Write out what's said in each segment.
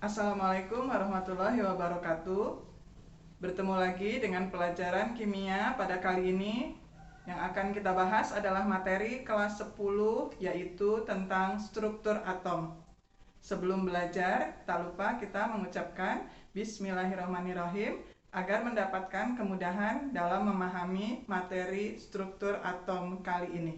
Assalamualaikum warahmatullahi wabarakatuh. Bertemu lagi dengan pelajaran kimia pada kali ini. Yang akan kita bahas adalah materi kelas 10, yaitu tentang struktur atom. Sebelum belajar, tak lupa kita mengucapkan Bismillahirrahmanirrahim agar mendapatkan kemudahan dalam memahami materi struktur atom kali ini.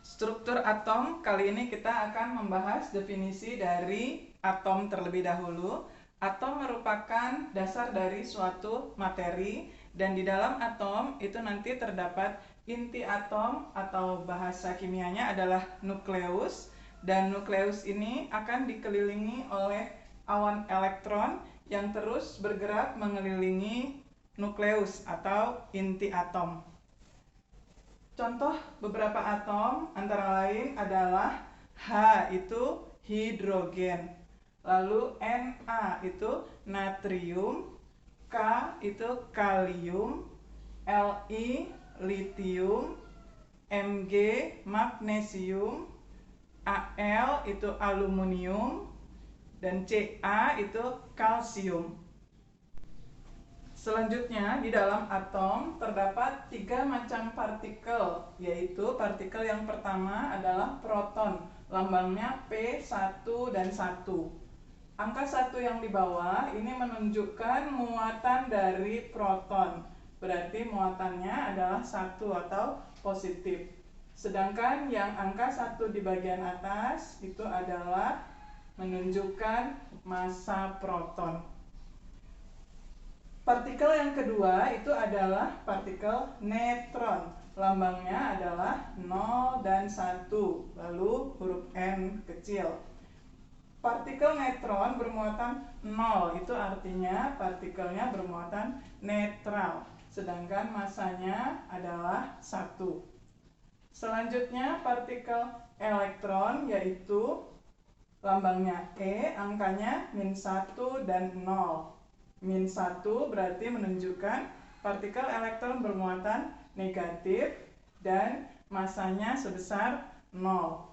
Struktur atom kali ini kita akan membahas definisi dari atom terlebih dahulu. Atom merupakan dasar dari suatu materi, dan di dalam atom itu nanti terdapat inti atom atau bahasa kimianya adalah nukleus, dan nukleus ini akan dikelilingi oleh awan elektron yang terus bergerak mengelilingi nukleus atau inti atom. Contoh beberapa atom antara lain adalah H itu hidrogen, lalu Na itu natrium, K itu kalium, Li litium, Mg magnesium, Al itu aluminium, dan Ca itu kalsium. Selanjutnya, di dalam atom terdapat 3 macam partikel, yaitu partikel yang pertama adalah proton, lambangnya P1 dan 1. Angka 1 yang di bawah ini menunjukkan muatan dari proton, berarti muatannya adalah 1 atau positif. Sedangkan yang angka 1 di bagian atas itu adalah menunjukkan massa proton. Partikel yang kedua itu adalah partikel neutron. Lambangnya adalah 0 dan 1, lalu huruf N kecil. Partikel neutron bermuatan 0, itu artinya partikelnya bermuatan netral, sedangkan massanya adalah 1. Selanjutnya partikel elektron, yaitu lambangnya E, angkanya -1 dan 0. -1 berarti menunjukkan partikel elektron bermuatan negatif dan massanya sebesar 0.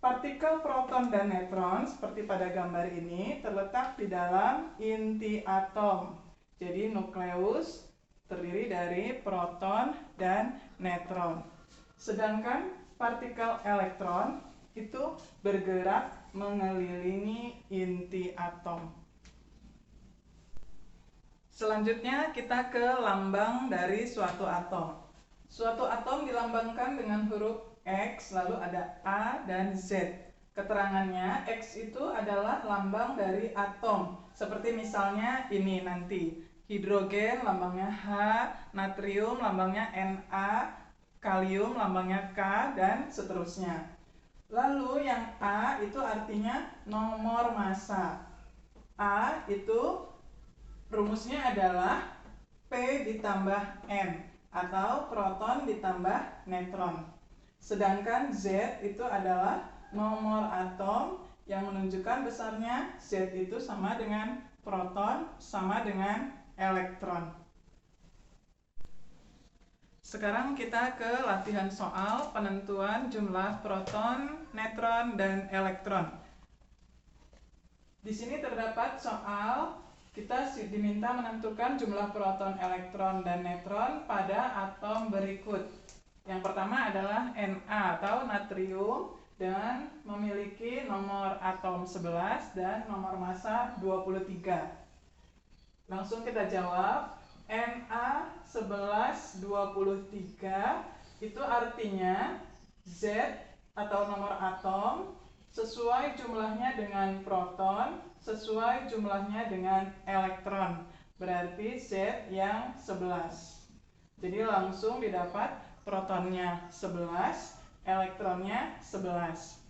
Partikel proton dan neutron seperti pada gambar ini terletak di dalam inti atom. Jadi nukleus terdiri dari proton dan neutron. Sedangkan partikel elektron itu bergerak mengelilingi inti atom. Selanjutnya kita ke lambang dari suatu atom. Suatu atom dilambangkan dengan huruf X, lalu ada A dan Z. Keterangannya, X itu adalah lambang dari atom. Seperti misalnya ini nanti. Hidrogen lambangnya H, natrium lambangnya Na, kalium lambangnya K, dan seterusnya. Lalu yang A itu artinya nomor massa. A itu rumusnya adalah P ditambah N atau proton ditambah neutron. Sedangkan Z itu adalah nomor atom yang menunjukkan besarnya Z itu sama dengan proton sama dengan elektron. Sekarang kita ke latihan soal penentuan jumlah proton, neutron, dan elektron. Di sini terdapat soal kita diminta menentukan jumlah proton, elektron, dan neutron pada atom berikut. Yang pertama adalah Na atau natrium dengan memiliki nomor atom 11 dan nomor massa 23. Langsung kita jawab. Na 1123 itu artinya Z atau nomor atom sesuai jumlahnya dengan proton, sesuai jumlahnya dengan elektron. Berarti Z yang 11. Jadi langsung didapat protonnya 11, elektronnya 11.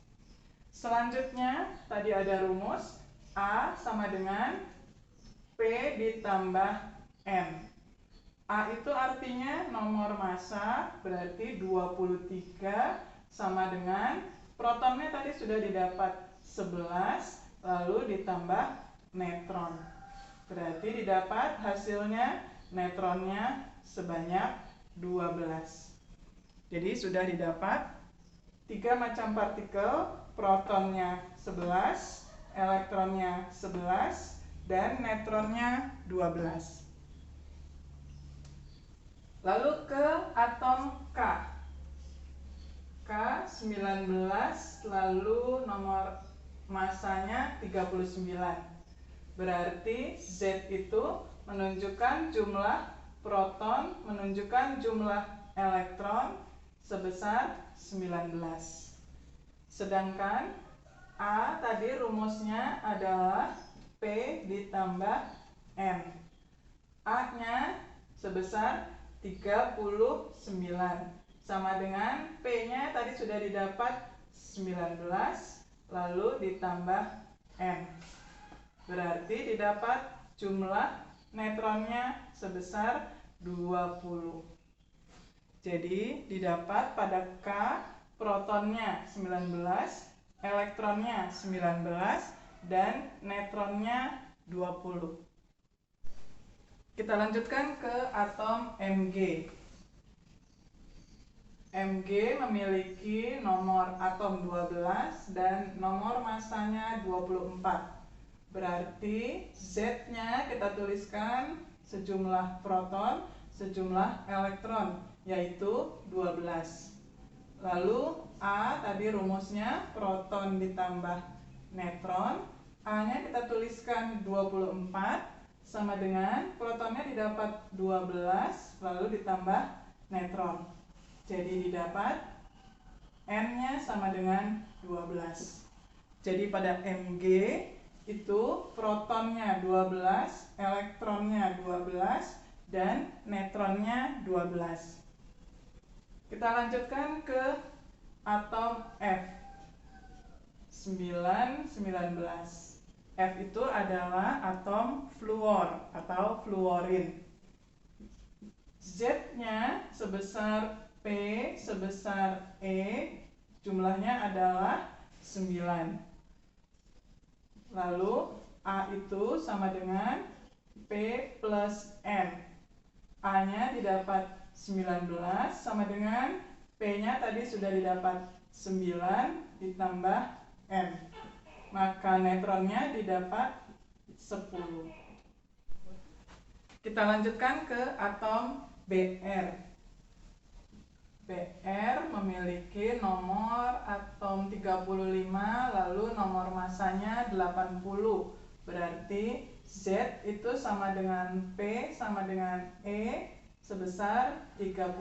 Selanjutnya, tadi ada rumus A sama dengan P ditambah N. A itu artinya nomor massa, berarti 23 sama dengan protonnya tadi sudah didapat 11, lalu ditambah neutron. Berarti didapat hasilnya neutronnya sebanyak 12. Jadi sudah didapat 3 macam partikel, protonnya 11, elektronnya 11, dan neutronnya 12. Lalu ke atom K. K 19, lalu nomor masanya 39. Berarti Z itu menunjukkan jumlah proton, menunjukkan jumlah elektron sebesar 19. Sedangkan A tadi rumusnya adalah P ditambah N. A-nya sebesar 39. Sama dengan P-nya tadi sudah didapat 19, lalu ditambah N. Berarti didapat jumlah neutronnya sebesar 20. Jadi didapat pada K protonnya 19, elektronnya 19, dan neutronnya 20. Kita lanjutkan ke atom Mg. Mg memiliki nomor atom 12 dan nomor masanya 24. Berarti Z-nya kita tuliskan sejumlah proton, sejumlah elektron, yaitu 12. Lalu A tadi rumusnya proton ditambah neutron. A-nya kita tuliskan 24 sama dengan protonnya didapat 12 lalu ditambah neutron. Jadi didapat N-nya sama dengan 12. Jadi pada Mg itu protonnya 12, elektronnya 12, dan neutronnya 12. Kita lanjutkan ke atom F. 19. F itu adalah atom fluor atau fluorin. Z-nya sebesar P sebesar E, jumlahnya adalah 9. Lalu A itu sama dengan P plus N. A-nya didapat 19 sama dengan P-nya tadi sudah didapat 9 ditambah N. Maka neutronnya didapat 10. Kita lanjutkan ke atom Br. Br memiliki nomor atom 35, lalu nomor masanya 80. Berarti Z itu sama dengan P sama dengan E sebesar 35.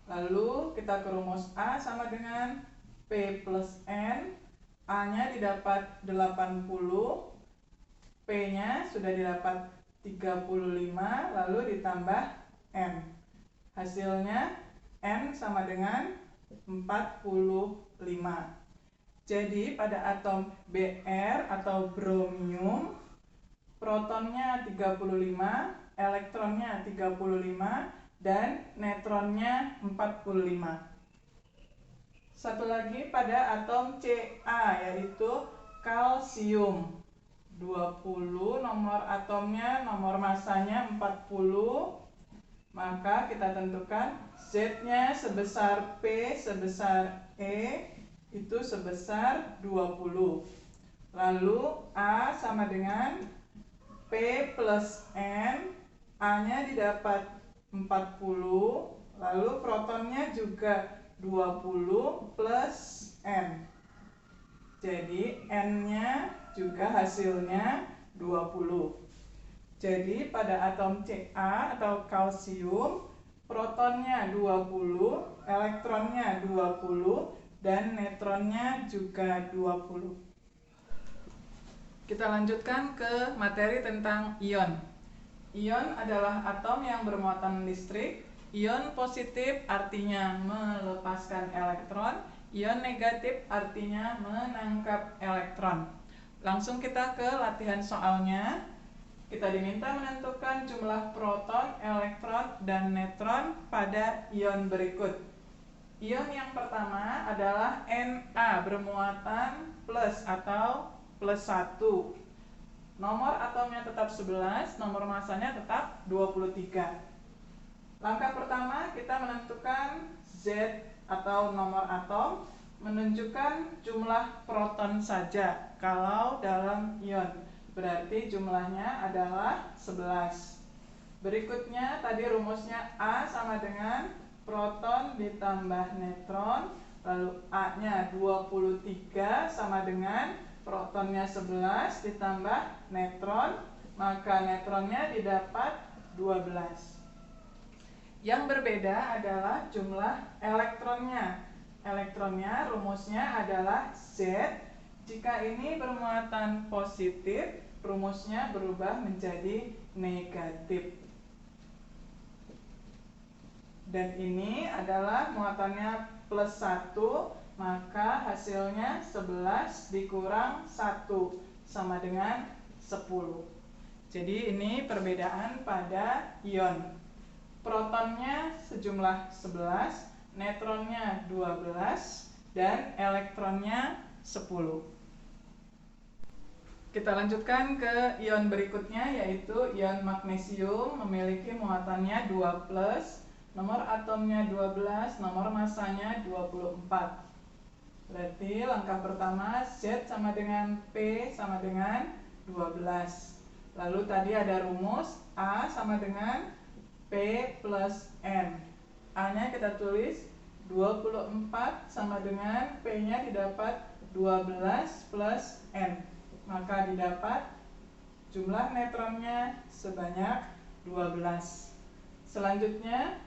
Lalu kita ke rumus A sama dengan P plus N. A-nya didapat 80, P-nya sudah didapat 35, lalu ditambah N. Hasilnya N sama dengan 45. Jadi pada atom Br atau bromium, protonnya 35, elektronnya 35, dan neutronnya 45. Satu lagi pada atom Ca, yaitu kalsium. 20 nomor atomnya, nomor masanya 40. Maka kita tentukan Z-nya sebesar P sebesar E itu sebesar 20. Lalu A sama dengan P plus N. A-nya didapat 40, lalu protonnya juga 20 plus N. Jadi N-nya juga hasilnya 20. Jadi pada atom Ca atau kalsium, protonnya 20, elektronnya 20, dan neutronnya juga 20. Kita lanjutkan ke materi tentang ion. Ion adalah atom yang bermuatan listrik. Ion positif artinya melepaskan elektron, ion negatif artinya menangkap elektron. Langsung kita ke latihan soalnya. Kita diminta menentukan jumlah proton, elektron, dan neutron pada ion berikut. Ion yang pertama adalah Na bermuatan plus atau plus 1. Nomor atomnya tetap 11, nomor masanya tetap 23. Langkah pertama kita menentukan Z atau nomor atom menunjukkan jumlah proton saja. Kalau dalam ion berarti jumlahnya adalah 11. Berikutnya tadi rumusnya A sama dengan proton ditambah neutron, lalu A-nya 23 sama dengan protonnya 11 ditambah neutron, maka neutronnya didapat 12. Yang berbeda adalah jumlah elektronnya. Elektronnya rumusnya adalah Z. Jika ini bermuatan positif, rumusnya berubah menjadi negatif. Dan ini adalah muatannya plus 1, maka hasilnya 11 dikurang 1 sama dengan 10. Jadi ini perbedaan pada ion. Protonnya sejumlah 11, neutronnya 12, dan elektronnya 10. Kita lanjutkan ke ion berikutnya, yaitu ion magnesium memiliki muatannya 2+, nomor atomnya 12, nomor masanya 24. Berarti langkah pertama Z sama dengan P sama dengan 12. Lalu tadi ada rumus A sama dengan P plus N. A-nya kita tulis 24 sama dengan P-nya didapat 12 plus N. Maka didapat jumlah neutronnya sebanyak 12. Selanjutnya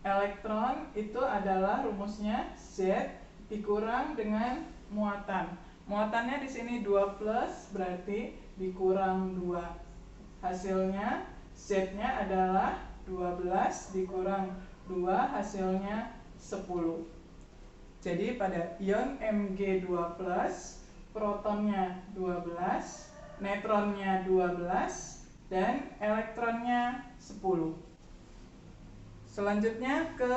elektron itu adalah rumusnya Z dikurang dengan muatan. Muatannya di sini 2+, berarti dikurang 2. Hasilnya Z-nya adalah 12 dikurang 2, hasilnya 10. Jadi pada ion Mg2+, protonnya 12, neutronnya 12, dan elektronnya 10. Selanjutnya ke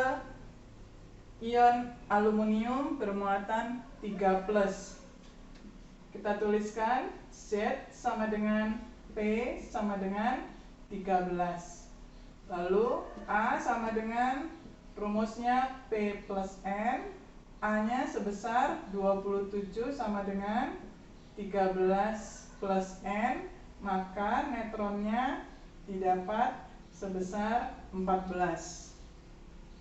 ion aluminium bermuatan 3+. Kita tuliskan Z sama dengan P sama dengan 13. Lalu A sama dengan rumusnya P plus N. A-nya sebesar 27 sama dengan 13 plus N, maka neutronnya didapat sebesar 14.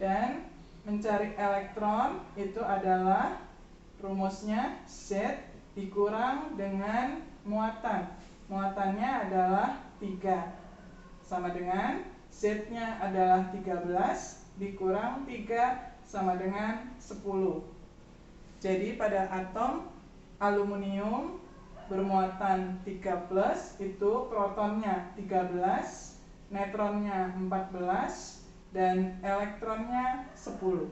Dan mencari elektron itu adalah rumusnya Z dikurang dengan muatan. Muatannya adalah 3. Sama dengan Z-nya adalah 13 dikurang 3 sama dengan 10. Jadi pada atom aluminium bermuatan 3+, itu protonnya 13, neutronnya 14, dan elektronnya 10.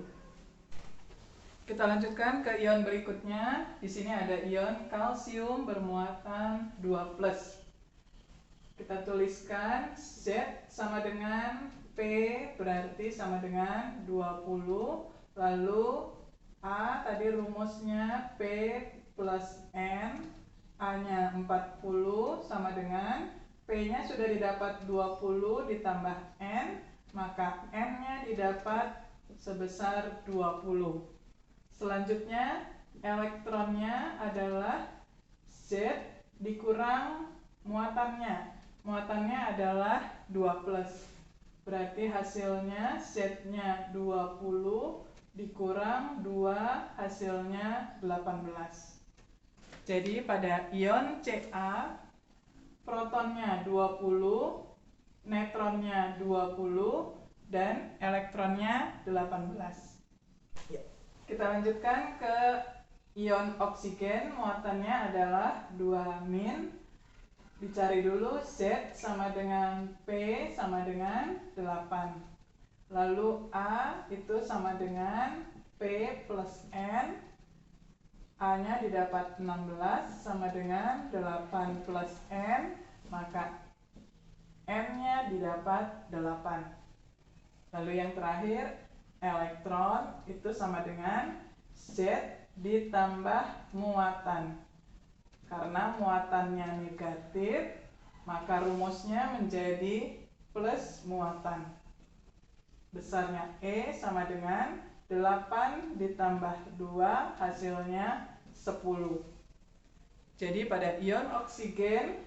Kita lanjutkan ke ion berikutnya. Di sini ada ion kalsium bermuatan 2+. Kita tuliskan Z sama dengan P berarti sama dengan 20. Lalu A tadi rumusnya P plus N. A-nya 40 sama dengan P-nya sudah didapat 20 ditambah N, maka N-nya didapat sebesar 20. Selanjutnya elektronnya adalah Z dikurang muatannya. Muatannya adalah 2+. Berarti hasilnya Z-nya 20 dikurang 2, hasilnya 18. Jadi pada ion Ca, protonnya 20, neutronnya 20, dan elektronnya 18. Kita lanjutkan ke ion oksigen, muatannya adalah 2-. Dicari dulu Z sama dengan P sama dengan 8. Lalu A itu sama dengan P plus N. A-nya didapat 16 sama dengan 8 plus N, maka N-nya didapat 8. Lalu yang terakhir, elektron itu sama dengan Z ditambah muatan. Karena muatannya negatif, maka rumusnya menjadi plus muatan. Besarnya E sama dengan 8 ditambah 2 hasilnya 10. Jadi pada ion oksigen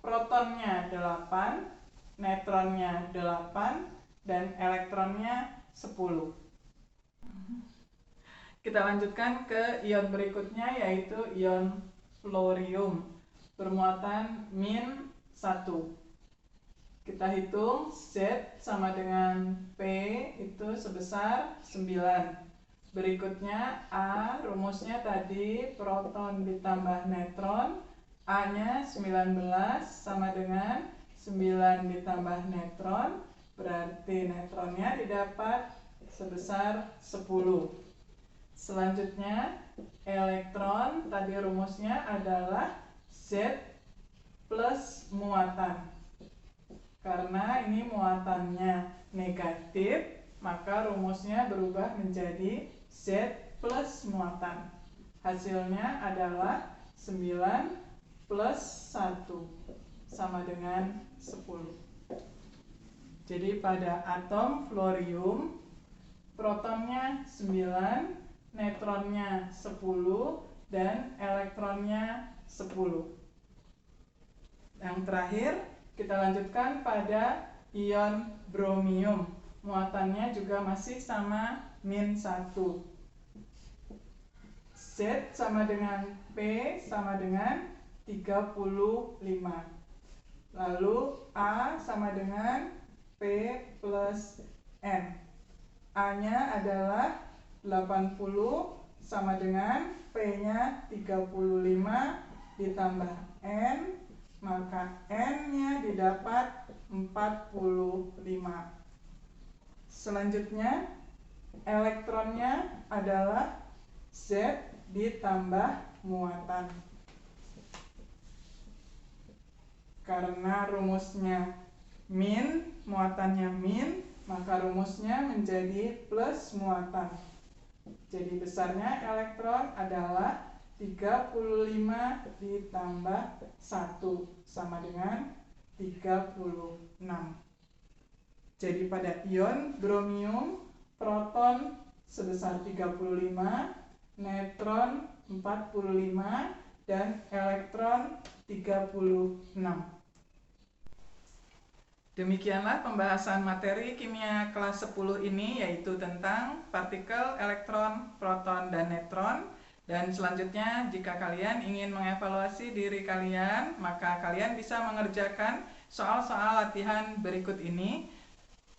protonnya 8, neutronnya 8, dan elektronnya 10. Kita lanjutkan ke ion berikutnya, yaitu ion fluorium bermuatan -1. Kita hitung Z sama dengan P itu sebesar 9. Berikutnya A, rumusnya tadi proton ditambah neutron, A-nya 19 sama dengan 9 ditambah neutron, berarti neutronnya didapat sebesar 10. Selanjutnya elektron, tadi rumusnya adalah Z plus muatan. Karena ini muatannya negatif, maka rumusnya berubah menjadi Z plus muatan. Hasilnya adalah 9 plus 1 sama dengan 10. Jadi pada atom fluorium, protonnya 9, neutronnya 10, dan elektronnya 10. Yang terakhir, kita lanjutkan pada ion bromium. Muatannya juga masih sama -1. Z sama dengan P sama dengan 35. Lalu A sama dengan P plus N. A-nya adalah 80 sama dengan P-nya 35 ditambah N, maka N-nya didapat 45. Selanjutnya elektronnya adalah Z ditambah muatan. Karena rumusnya min, muatannya min, maka rumusnya menjadi plus muatan. Jadi besarnya elektron adalah 35 ditambah 1 sama dengan 36. Jadi pada ion bromium, proton sebesar 35, neutron 45, dan elektron 36. Demikianlah pembahasan materi kimia kelas 10 ini, yaitu tentang partikel, elektron, proton, dan neutron. Dan selanjutnya, jika kalian ingin mengevaluasi diri kalian, maka kalian bisa mengerjakan soal-soal latihan berikut ini.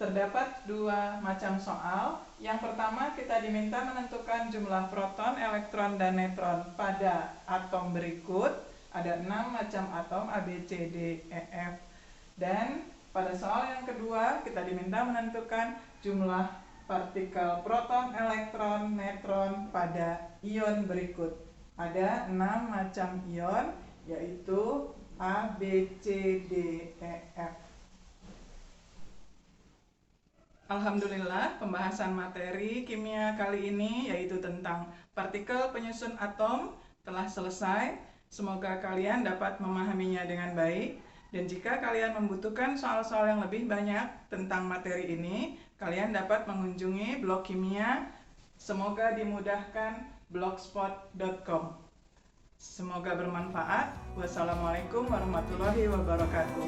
Terdapat 2 macam soal. Yang pertama, kita diminta menentukan jumlah proton, elektron, dan neutron pada atom berikut. Ada 6 macam atom, A, B, C, D, E, F. Dan pada soal yang kedua, kita diminta menentukan jumlah partikel proton, elektron, neutron pada ion berikut. Ada 6 macam ion, yaitu A, B, C, D, E, F. Alhamdulillah, pembahasan materi kimia kali ini, yaitu tentang partikel penyusun atom, telah selesai. Semoga kalian dapat memahaminya dengan baik. Dan jika kalian membutuhkan soal-soal yang lebih banyak tentang materi ini, kalian dapat mengunjungi blog kimia. Semoga dimudahkan blogspot.com. Semoga bermanfaat. Wassalamualaikum warahmatullahi wabarakatuh.